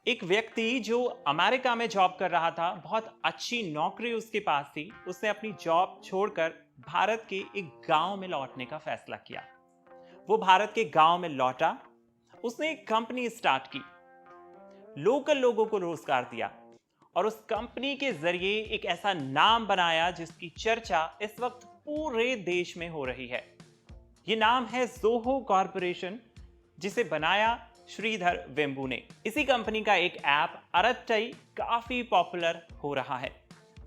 एक व्यक्ति जो अमेरिका में जॉब कर रहा था, बहुत अच्छी नौकरी उसके पास थी। उसने अपनी जॉब छोड़कर भारत के एक गांव में लौटने का फैसला किया। वो भारत के गांव में लौटा। उसने एक कंपनी स्टार्ट की, लोकल लोगों को रोजगार दिया और उस कंपनी के जरिए एक ऐसा नाम बनाया जिसकी चर्चा इस वक्त पूरे देश में हो रही है। ये नाम है ज़ोहो कॉरपोरेशन, जिसे बनाया श्रीधर वेम्बू ने। इसी कंपनी का एक ऐप अरट्टई काफी पॉपुलर हो रहा है।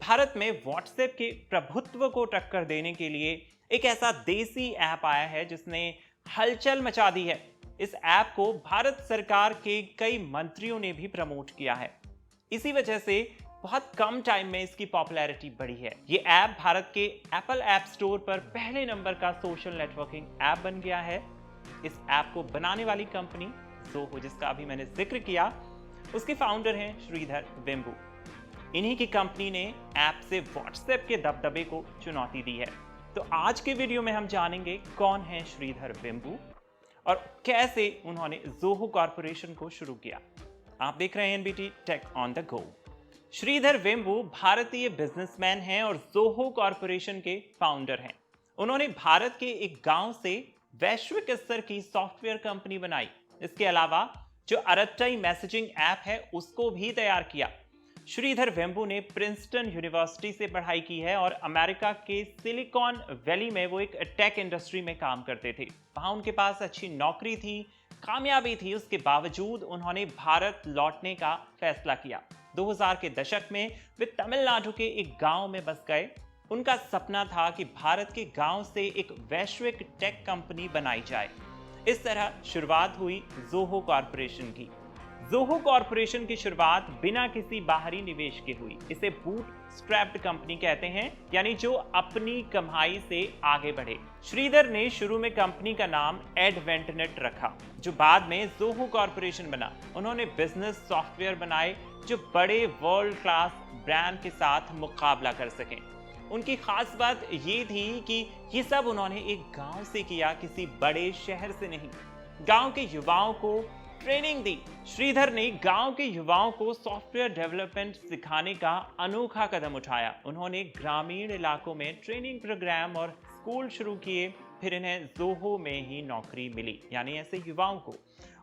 भारत में व्हाट्सएप के प्रभुत्व को टक्कर देने के लिए एक ऐसा देसी ऐप आया है जिसने हलचल मचा दी है। इस ऐप को भारत सरकार के कई मंत्रियों ने भी प्रमोट किया है। इसी वजह से बहुत कम टाइम में इसकी पॉपुलैरिटी बढ़ी है। ये ऐप भारत के एप्पल ऐप स्टोर पर पहले नंबर का सोशल नेटवर्किंग ऐप बन गया है। इस ऐप को बनाने वाली कंपनी ज़ोहो, जिसका अभी मैंने जिक्र किया, उसके फाउंडर हैं श्रीधर वेम्बू। इन्हीं की कंपनी ने ऐप से व्हाट्सएप के दबदबे को चुनौती दी है। तो आज के वीडियो में हम जानेंगे कौन है श्रीधर वेम्बू और कैसे उन्होंने ज़ोहो कॉरपोरेशन को शुरू किया। आप देख रहे हैं NBT tech on the go. Sridhar Vembu भारतीय बिजनेसमैन हैं और ज़ोहो कॉरपोरेशन के फाउंडर हैं। उन्होंने भारत के एक गांव से वैश्विक स्तर की सॉफ्टवेयर कंपनी बनाई। इसके अलावा जो अरट्टई मैसेजिंग ऐप है उसको भी तैयार किया। श्रीधर वेम्बू ने प्रिंसटन यूनिवर्सिटी से पढ़ाई की है और अमेरिका के सिलिकॉन वैली में वो एक टेक इंडस्ट्री में काम करते थे। वहां उनके पास अच्छी नौकरी थी, कामयाबी थी। उसके बावजूद उन्होंने भारत लौटने का फैसला किया। 2000 के दशक में वे तमिलनाडु के एक गांव में बस गए। उनका सपना था कि भारत के गांव से एक वैश्विक टेक कंपनी बनाई जाए। इस तरह शुरुआत हुई ज़ोहो कॉरपोरेशन की। ज़ोहो कॉरपोरेशन की शुरुआत बिना किसी बाहरी निवेश के हुई। इसे बूटस्ट्रैप्ड कंपनी कहते हैं, यानी जो अपनी कमाई से आगे बढ़े। श्रीधर ने शुरू में कंपनी का नाम एडवेंटनेट रखा, जो बाद में ज़ोहो कॉरपोरेशन बना। उन्होंने बिजनेस सॉफ्टवेयर बनाए जो बड़े वर्ल्ड क्लास ब्रांड के साथ मुकाबला कर सकें। उनकी खास बात ये थी कि ये सब उन्होंने एक गांव से किया, किसी बड़े शहर से नहीं। गांव के युवाओं को ट्रेनिंग दी। श्रीधर ने गांव के युवाओं को सॉफ्टवेयर डेवलपमेंट सिखाने का अनोखा कदम उठाया। उन्होंने ग्रामीण इलाकों में ट्रेनिंग प्रोग्राम और स्कूल शुरू किए। फिर इन्हें ज़ोहो में ही नौकरी मिली, यानी ऐसे युवाओं को।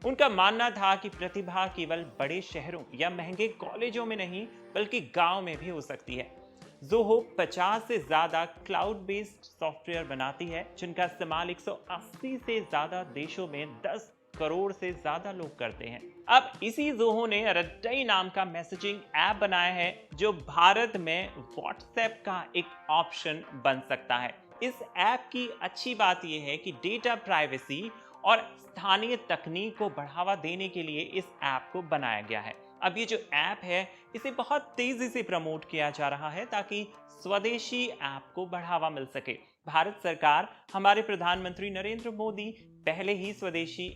उनका मानना था कि प्रतिभा केवल बड़े शहरों या महंगे कॉलेजों में नहीं, बल्कि गांव में भी हो सकती है। ज़ोहो 50 से ज्यादा क्लाउड बेस्ड सॉफ्टवेयर बनाती है, जिनका इस्तेमाल 180 से ज्यादा देशों में 10 करोड़ से ज्यादा लोग करते हैं। अब इसी ज़ोहो ने अरट्टई नाम का मैसेजिंग ऐप बनाया है, जो भारत में व्हाट्सएप का एक ऑप्शन बन सकता है। इस ऐप की अच्छी बात यह है कि डेटा प्राइवेसी और स्थानीय तकनीक को बढ़ावा देने के लिए इस ऐप को बनाया गया है। अब ये जो ऐप है, इसे बहुत तेजी से प्रमोट किया जा रहा है ताकि स्वदेशी ऐप को बढ़ावा मिल सके। भारत सरकार, हमारे प्रधानमंत्री नरेंद्र मोदी पहले ही स्वदेशी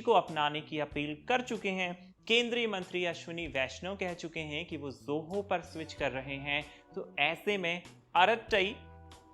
को अपनाने की अपील कर चुके हैं। केंद्रीय मंत्री अश्विनी वैष्णव कह चुके हैं कि वो ज़ोहो पर स्विच कर रहे हैं। तो ऐसे में अरट्टई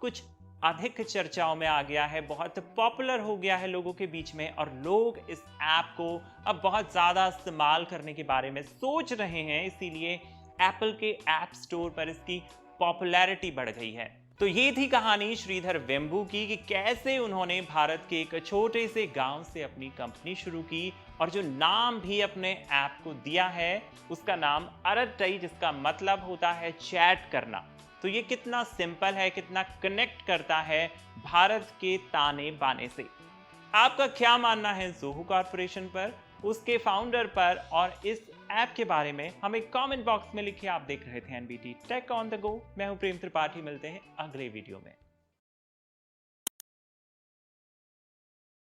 कुछ अधिक चर्चाओं में आ गया है, बहुत पॉपुलर हो गया है लोगों के बीच में, और लोग इस ऐप को अब बहुत ज़्यादा इस्तेमाल करने के बारे में सोच रहे हैं। इसीलिए एप्पल के ऐप स्टोर पर इसकी पॉपुलैरिटी बढ़ गई है। तो ये थी कहानी श्रीधर वेम्बू की कि कैसे उन्होंने भारत के एक छोटे से गांव से अपनी कंपनी शुरू की, और जो नाम भी अपने ऐप को दिया है उसका नाम अरट्टई, जिसका मतलब होता है चैट करना। तो ये कितना सिंपल है, कितना कनेक्ट करता है भारत के ताने बाने से। आपका क्या मानना है ज़ोहो कॉरपोरेशन पर, उसके फाउंडर पर और इस ऐप के बारे में? हमें कमेंट बॉक्स में लिखिए। आप देख रहे थे NBT tech on the go. मैं हूं प्रेम त्रिपाठी। मिलते हैं अगले वीडियो में।